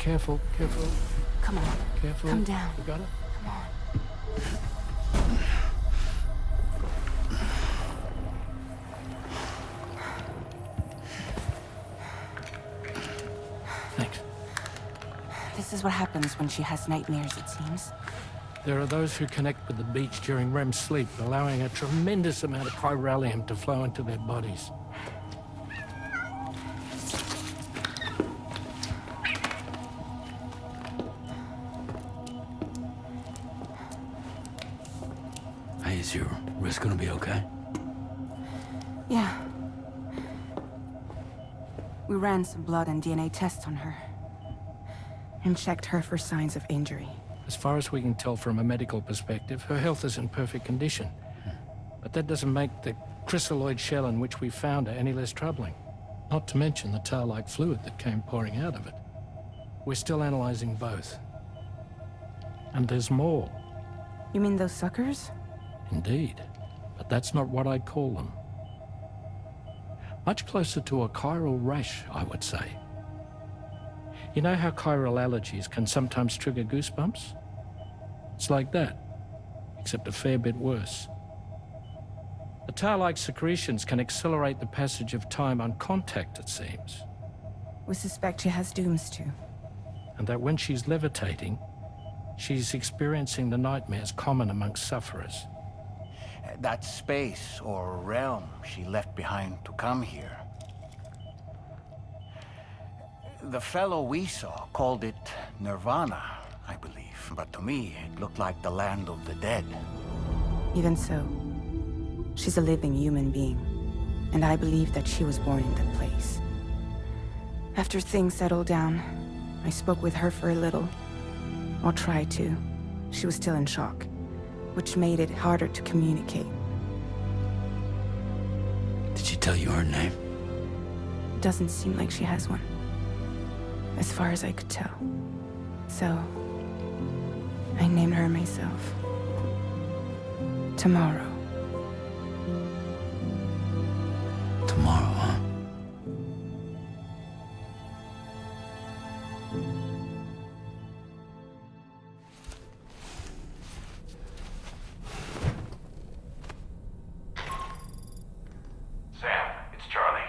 careful, careful. Come on. Careful. Come down. You got it? Come on. Thanks. This is what happens when she has nightmares, it seems. There are those who connect with the beach during REM sleep, allowing a tremendous amount of chiralium to flow into their bodies. Hey, is your wrist gonna be okay? Yeah. We ran some blood and DNA tests on her. And checked her for signs of injury. As far as we can tell from a medical perspective, her health is in perfect condition. But that doesn't make the chrysaloid shell in which we found her any less troubling. Not to mention the tar-like fluid that came pouring out of it. We're still analyzing both. And there's more. You mean those suckers? Indeed. But that's not what I'd call them. Much closer to a chiral rash, I would say. You know how chiral allergies can sometimes trigger goosebumps? It's like that, except a fair bit worse. The tar-like secretions can accelerate the passage of time on contact, it seems. We suspect she has dooms too. And that when she's levitating, she's experiencing the nightmares common amongst sufferers. That space or realm she left behind to come here. The fellow we saw called it Nirvana, I believe. But to me, it looked like the land of the dead. Even so, she's a living human being. And I believe that she was born in that place. After things settled down, I spoke with her for a little. Or tried to. She was still in shock, which made it harder to communicate. Did she tell you her name? Doesn't seem like she has one. As far as I could tell. So, I named her myself. Tomorrow. Tomorrow, huh? Sam, it's Charlie.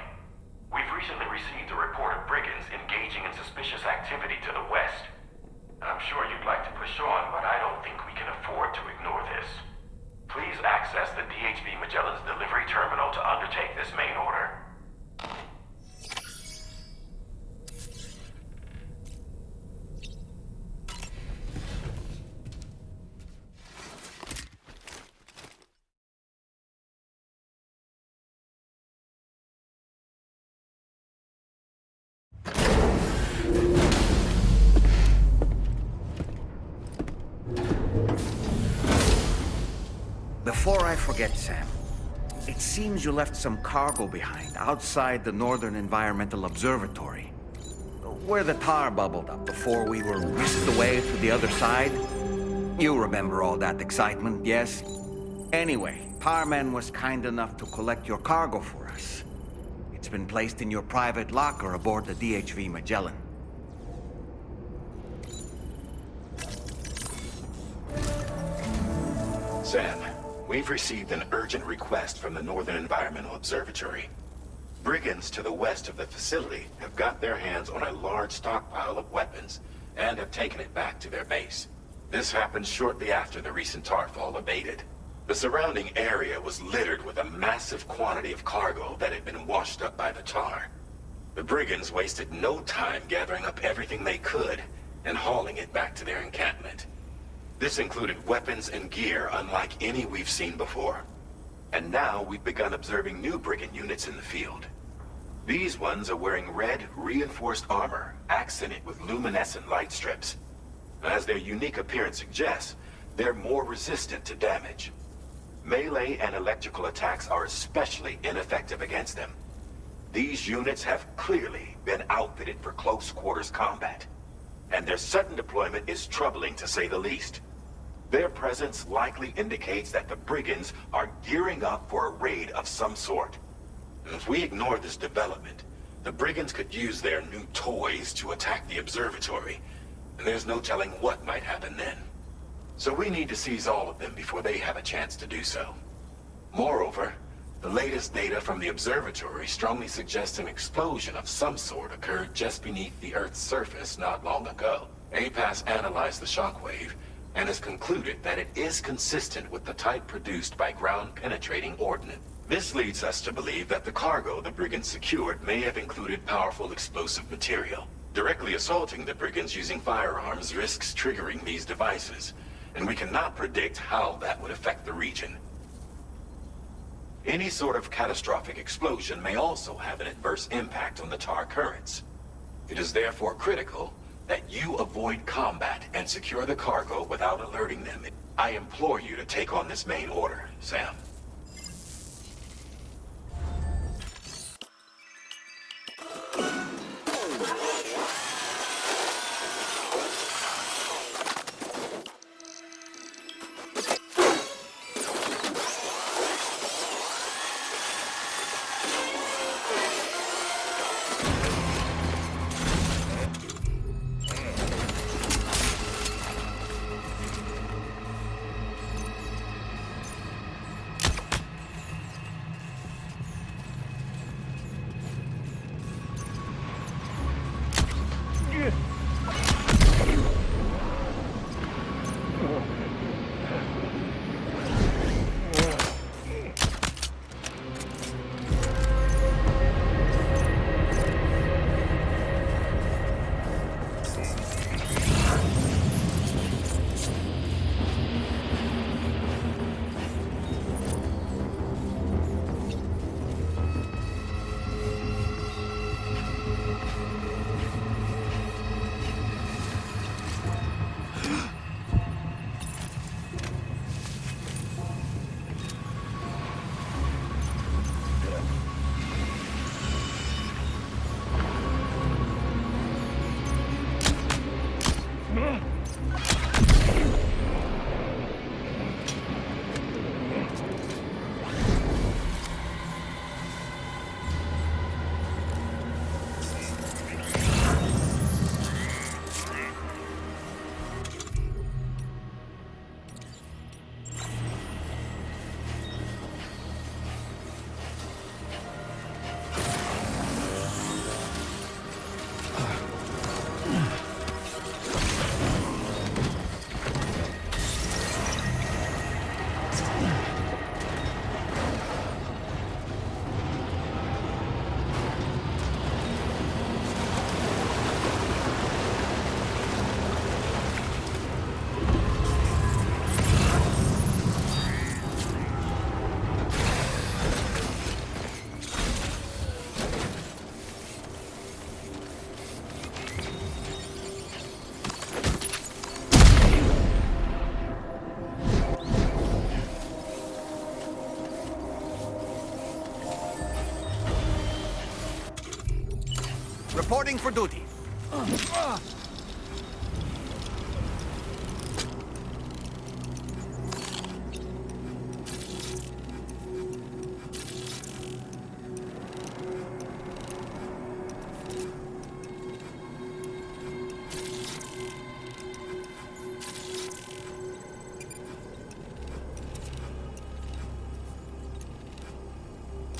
We've recently received a report of brigands engaging in suspicious activity to the west. I'm sure you'd like to push on, but I don't think we can afford to ignore this. Please access the DHV Magellan's delivery terminal to undertake this main order. Before I forget, Sam, it seems you left some cargo behind outside the Northern Environmental Observatory, where the tar bubbled up before we were whisked away to the other side. You remember all that excitement, yes? Anyway, Tarman was kind enough to collect your cargo for us. It's been placed in your private locker aboard the DHV Magellan. Sam, we've received an urgent request from the Northern Environmental Observatory. Brigands to the west of the facility have got their hands on a large stockpile of weapons and have taken it back to their base. This happened shortly after the recent tarfall abated. The surrounding area was littered with a massive quantity of cargo that had been washed up by the tar. The brigands wasted no time gathering up everything they could and hauling it back to their encampment. This included weapons and gear unlike any we've seen before. And now we've begun observing new brigand units in the field. These ones are wearing red, reinforced armor, accented with luminescent light strips. As their unique appearance suggests, they're more resistant to damage. Melee and electrical attacks are especially ineffective against them. These units have clearly been outfitted for close quarters combat, and their sudden deployment is troubling to say the least. Their presence likely indicates that the brigands are gearing up for a raid of some sort. If we ignore this development, The brigands could use their new toys to attack the observatory, and there's no telling what might happen then. So we need to seize all of them before they have a chance to do so. Moreover, the latest data from the observatory strongly suggests an explosion of some sort occurred just beneath the Earth's surface not long ago. APAS analyzed the shockwave and has concluded that it is consistent with the type produced by ground-penetrating ordnance. This leads us to believe that the cargo the brigands secured may have included powerful explosive material. Directly assaulting the brigands using firearms risks triggering these devices, and we cannot predict how that would affect the region. Any sort of catastrophic explosion may also have an adverse impact on the tar currents. It is therefore critical that you avoid combat and secure the cargo without alerting them. I implore you to take on this main order, Sam. Reporting for duty.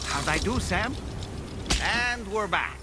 How'd I do, Sam? And we're back.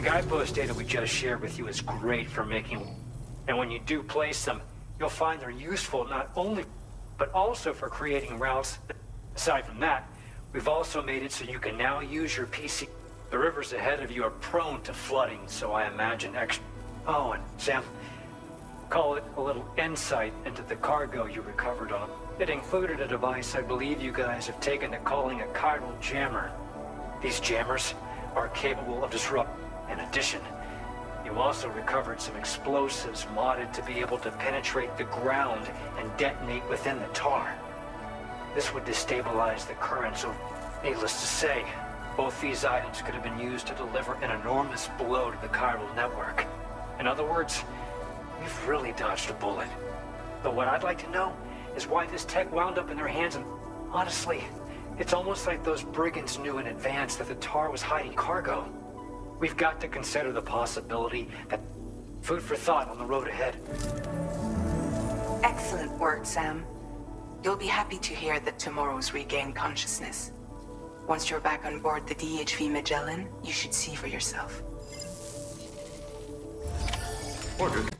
guidepost data we just shared with you is great for making... And when you do place them, you'll find they're useful not only, but also for creating routes. Aside from that, we've also made it so you can now use your PC. The rivers ahead of you are prone to flooding, so I imagine extra... Oh, and Sam, call it a little insight into the cargo you recovered on. It included a device I believe you guys have taken to calling a chiral jammer. These jammers are capable of disrupt. In addition, you also recovered some explosives modded to be able to penetrate the ground and detonate within the tar. This would destabilize the current, so needless to say, both these items could have been used to deliver an enormous blow to the chiral network. In other words, we've really dodged a bullet. But what I'd like to know is why this tech wound up in their hands, and honestly, it's almost like those brigands knew in advance that the tar was hiding cargo. We've got to consider the possibility that... Food for thought on the road ahead. Excellent work, Sam. You'll be happy to hear that tomorrow's regained consciousness. Once you're back on board the DHV Magellan, you should see for yourself. Ordered.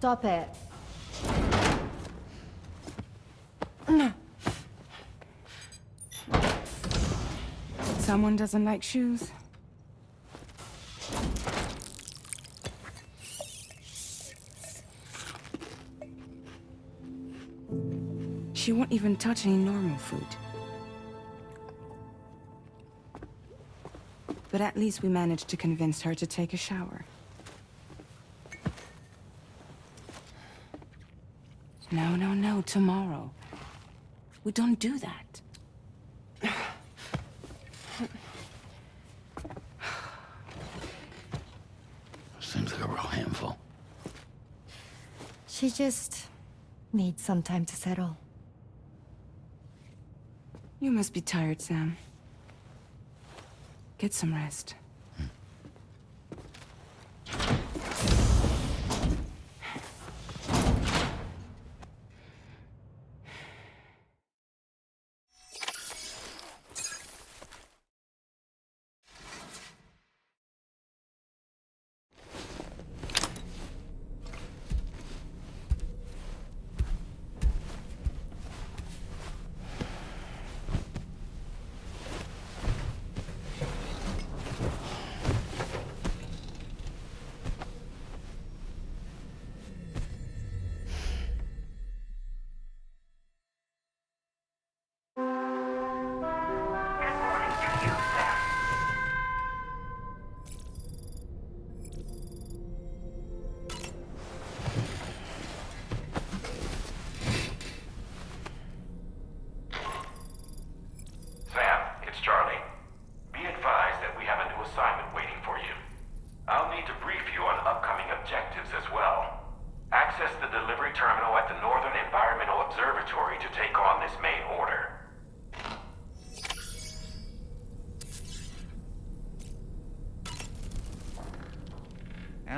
Stop it. Someone doesn't like shoes? She won't even touch any normal food. But at least we managed to convince her to take a shower. No, no, no, tomorrow. We don't do that. Seems like a real handful. She just needs some time to settle. You must be tired, Sam. Get some rest.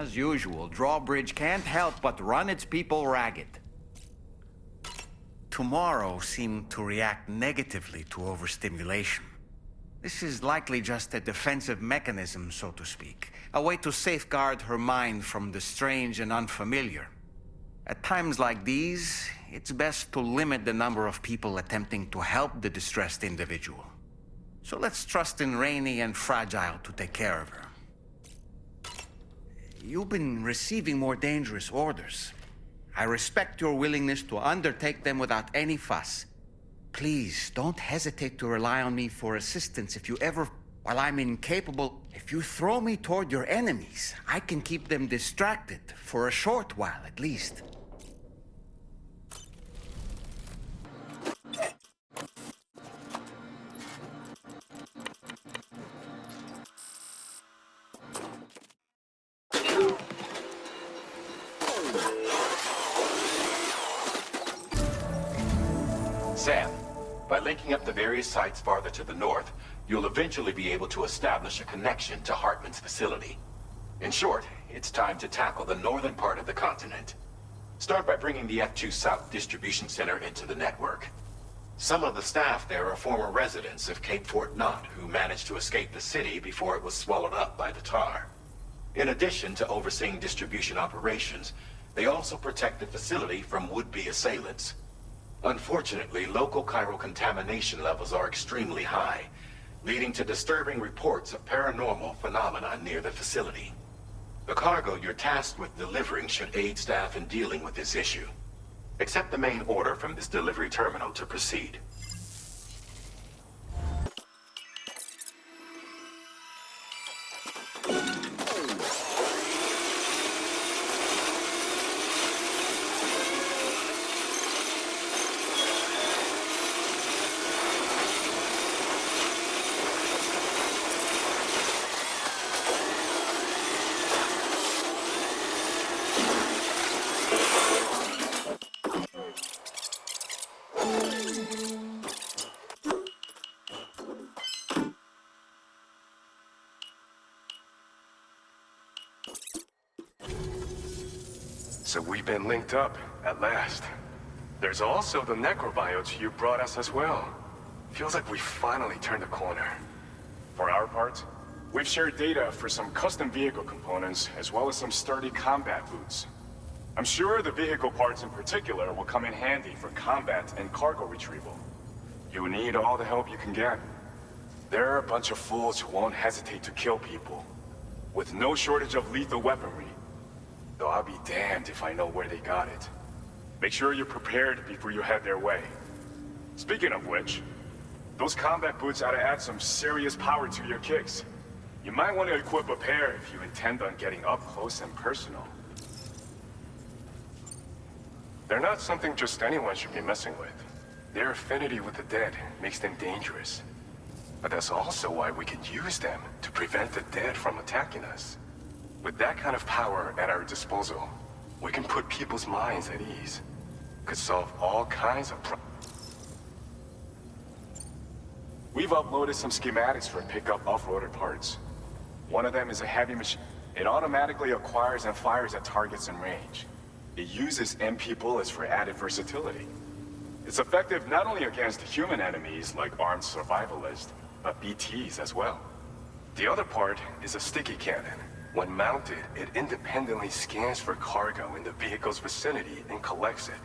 As usual, Drawbridge can't help but run its people ragged. Tomorrow seemed to react negatively to overstimulation. This is likely just a defensive mechanism, so to speak. A way to safeguard her mind from the strange and unfamiliar. At times like these, it's best to limit the number of people attempting to help the distressed individual. So let's trust in Rainy and Fragile to take care of her. You've been receiving more dangerous orders. I respect your willingness to undertake them without any fuss. Please, don't hesitate to rely on me for assistance if you ever... While I'm incapable, if you throw me toward your enemies, I can keep them distracted, for a short while at least. Sam, by linking up the various sites farther to the north, you'll eventually be able to establish a connection to Hartman's facility. In short, it's time to tackle the northern part of the continent. Start by bringing the F2 South Distribution Center into the network. Some of the staff there are former residents of Cape Fort Knot who managed to escape the city before it was swallowed up by the tar. In addition to overseeing distribution operations, they also protect the facility from would-be assailants. Unfortunately, local chiral contamination levels are extremely high, leading to disturbing reports of paranormal phenomena near the facility. The cargo you're tasked with delivering should aid staff in dealing with this issue. Accept the main order from this delivery terminal to proceed. So we've been linked up, at last. There's also the necrobiotes you brought us as well. Feels like we finally turned a corner. For our part, we've shared data for some custom vehicle components, as well as some sturdy combat boots. I'm sure the vehicle parts in particular will come in handy for combat and cargo retrieval. You need all the help you can get. There are a bunch of fools who won't hesitate to kill people, with no shortage of lethal weaponry. Though I'll be damned if I know where they got it. Make sure you're prepared before you head their way. Speaking of which, those combat boots ought to add some serious power to your kicks. You might want to equip a pair if you intend on getting up close and personal. They're not something just anyone should be messing with. Their affinity with the dead makes them dangerous. But that's also why we can use them to prevent the dead from attacking us. With that kind of power at our disposal, we can put people's minds at ease. Could solve all kinds of problems. We've uploaded some schematics for pickup off-roader parts. One of them is a heavy machine. It automatically acquires and fires at targets in range. It uses MP bullets for added versatility. It's effective not only against human enemies like armed survivalists, but BTs as well. The other part is a sticky cannon. When mounted, it independently scans for cargo in the vehicle's vicinity and collects it.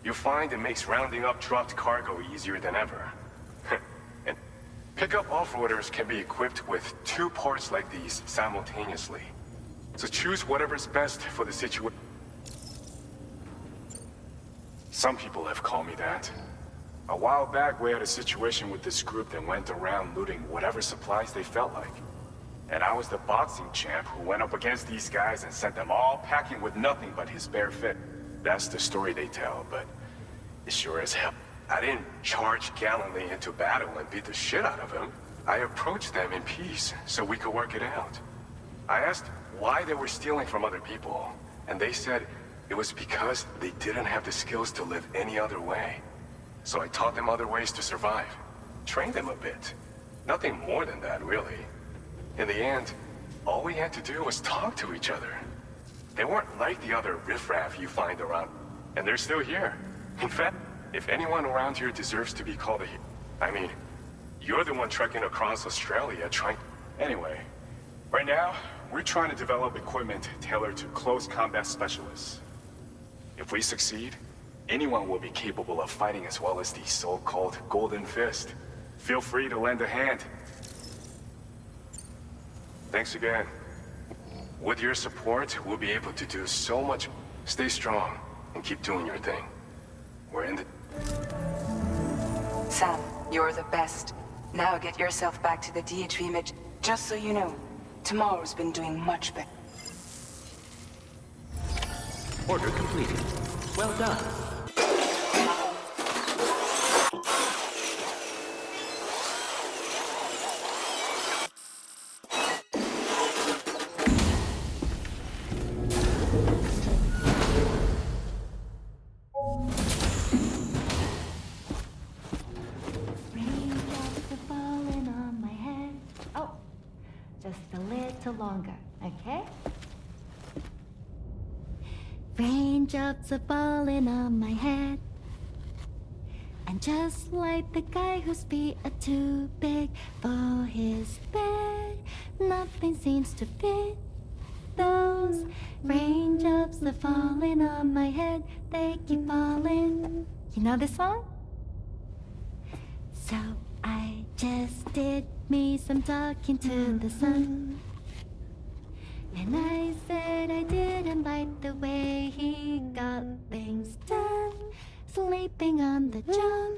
You'll find it makes rounding up dropped cargo easier than ever. And pickup off-roaders can be equipped with 2 parts like these simultaneously. So choose whatever's best for the situation. Some people have called me that. A while back, we had a situation with this group that went around looting whatever supplies they felt like. And I was the boxing champ who went up against these guys and sent them all packing with nothing but his bare fit. That's the story they tell, but it sure as hell. I didn't charge gallantly into battle and beat the shit out of them. I approached them in peace so we could work it out. I asked why they were stealing from other people, and they said it was because they didn't have the skills to live any other way. So I taught them other ways to survive. Trained them a bit. Nothing more than that, really. In the end, all we had to do was talk to each other. They weren't like the other riffraff you find around, and they're still here. In fact, if anyone around here deserves to be called a hero, I mean, you're the one trekking across Australia trying... Anyway, right now, we're trying to develop equipment tailored to close combat specialists. If we succeed, anyone will be capable of fighting as well as the so-called Golden Fist. Feel free to lend a hand. Thanks again. With your support, we'll be able to do so much. Stay strong. and keep doing your thing. We're in the... Sam, you're the best. Now get yourself back to the DH image. Just so you know, tomorrow's been doing much better. Order completed. Well done. Raindrops are falling on my head. Oh, just a little longer, okay? Raindrops are falling on my head. And just like the guy whose feet are too big for his bed, nothing seems to fit. Those raindrops are falling on my head, they keep falling. You know this song? So I just did me some talking to the sun. And I said I didn't like the way he got things done. Sleeping on the job.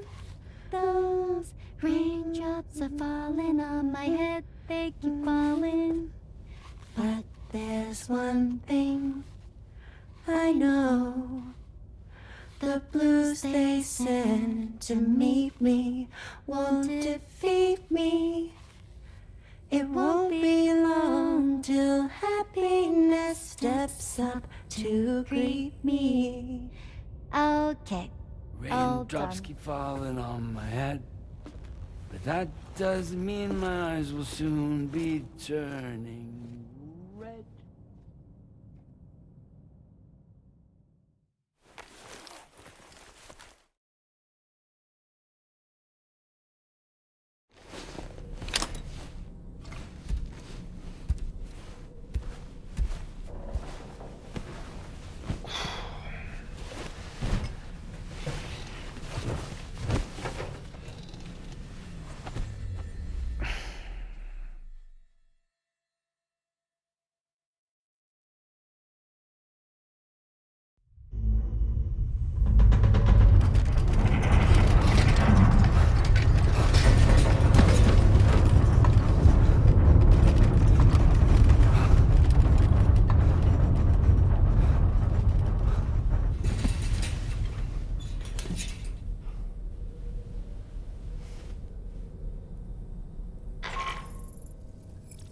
Those raindrops are falling on my head, they keep falling. But there's one thing I know. The blues they send to meet me won't defeat me. It won't be long till happiness steps up to greet me. Okay. Raindrops keep falling on my head, but that doesn't mean my eyes will soon be turning red.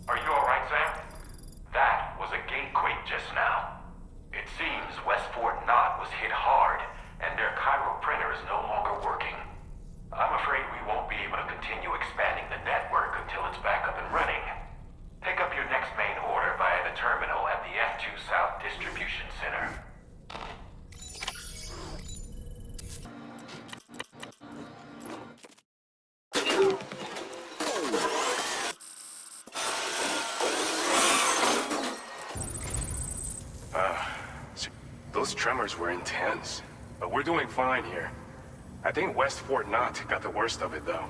Are you alright, Sam? That was a gatequake just now. It seems West Fort Knot was hit hard, and their Cairo printer is no longer working. I'm afraid we won't be able to continue expanding the network until it's back up and running. Pick up your next main order via the terminal at the F2 South Distribution Center. Those tremors were intense, but we're doing fine here. I think West Fort Knot got the worst of it, though.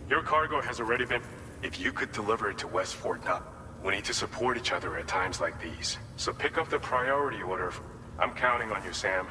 Your cargo has already been... If you could deliver it to West Fort Knot, we need to support each other at times like these. So pick up the priority order. I'm counting on you, Sam.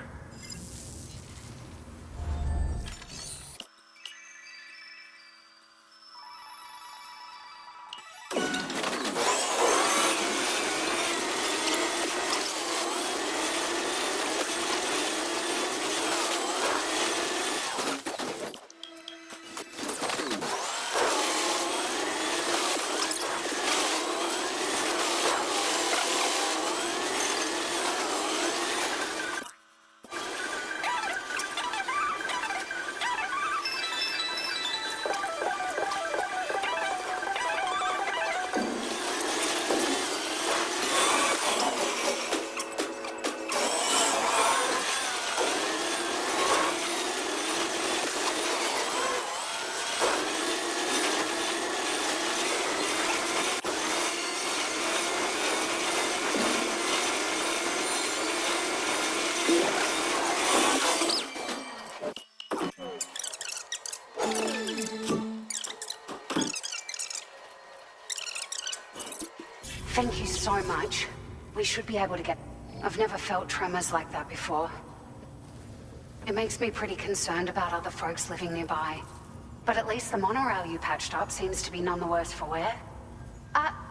Thank you so much. We should be able to get... I've never felt tremors like that before. It makes me pretty concerned about other folks living nearby. But at least the monorail you patched up seems to be none the worse for wear.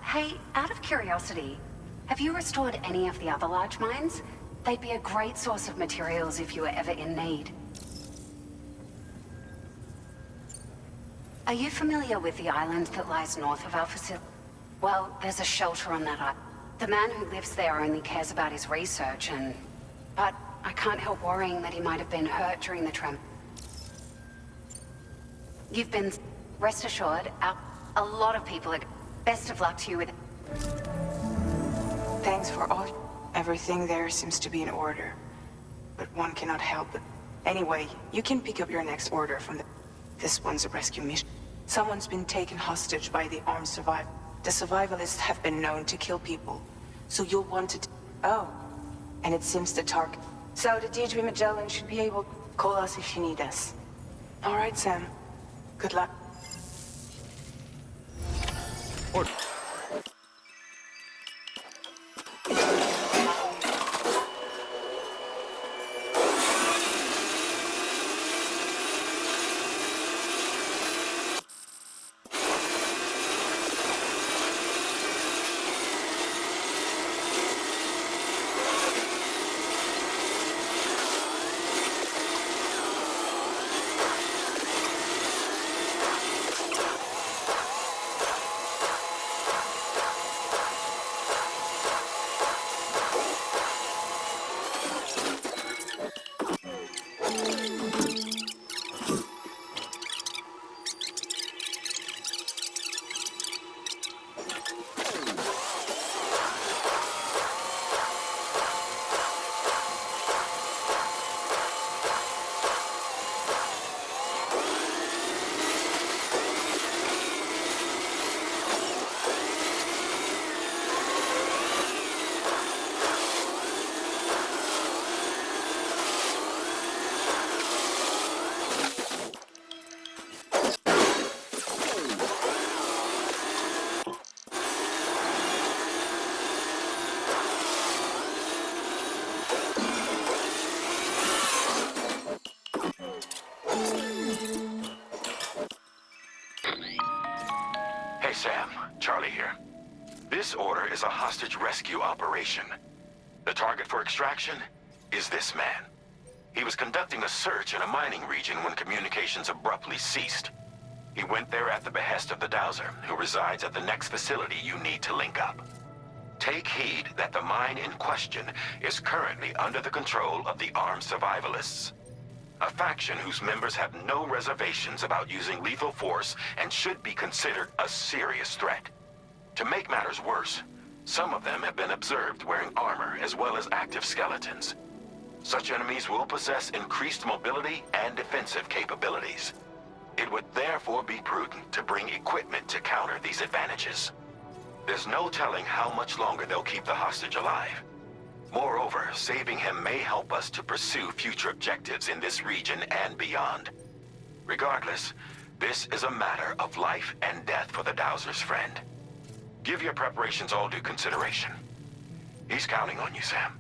Hey, out of curiosity, have you restored any of the other large mines? They'd be a great source of materials if you were ever in need. Are you familiar with the island that lies north of our facility? Well, there's a shelter on that island. The man who lives there only cares about his research but I can't help worrying that he might have been hurt during the trem. You've been... Rest assured, a lot of people are... Best of luck to you with... Thanks for all... Everything there seems to be in order. But one cannot help it. Anyway, you can pick up your next order from the... This one's a rescue mission. Someone's been taken hostage by the armed survivor. The survivalists have been known to kill people. So you'll want to... Oh. And it seems the target... So the DG Magellan should be able to call us if you need us. All right, Sam. Good luck. Order. Hey Sam, Charlie here. This order is a hostage rescue operation. The target for extraction is this man. He was conducting a search in a mining region when communications abruptly ceased. He went there at the behest of the Dowser, who resides at the next facility you need to link up. Take heed that the mine in question is currently under the control of the armed survivalists. A faction whose members have no reservations about using lethal force and should be considered a serious threat. To make matters worse, some of them have been observed wearing armor as well as active skeletons. Such enemies will possess increased mobility and defensive capabilities. It would therefore be prudent to bring equipment to counter these advantages. There's no telling how much longer they'll keep the hostage alive. Moreover, saving him may help us to pursue future objectives in this region and beyond. Regardless, this is a matter of life and death for the Dowser's friend. Give your preparations all due consideration. He's counting on you, Sam.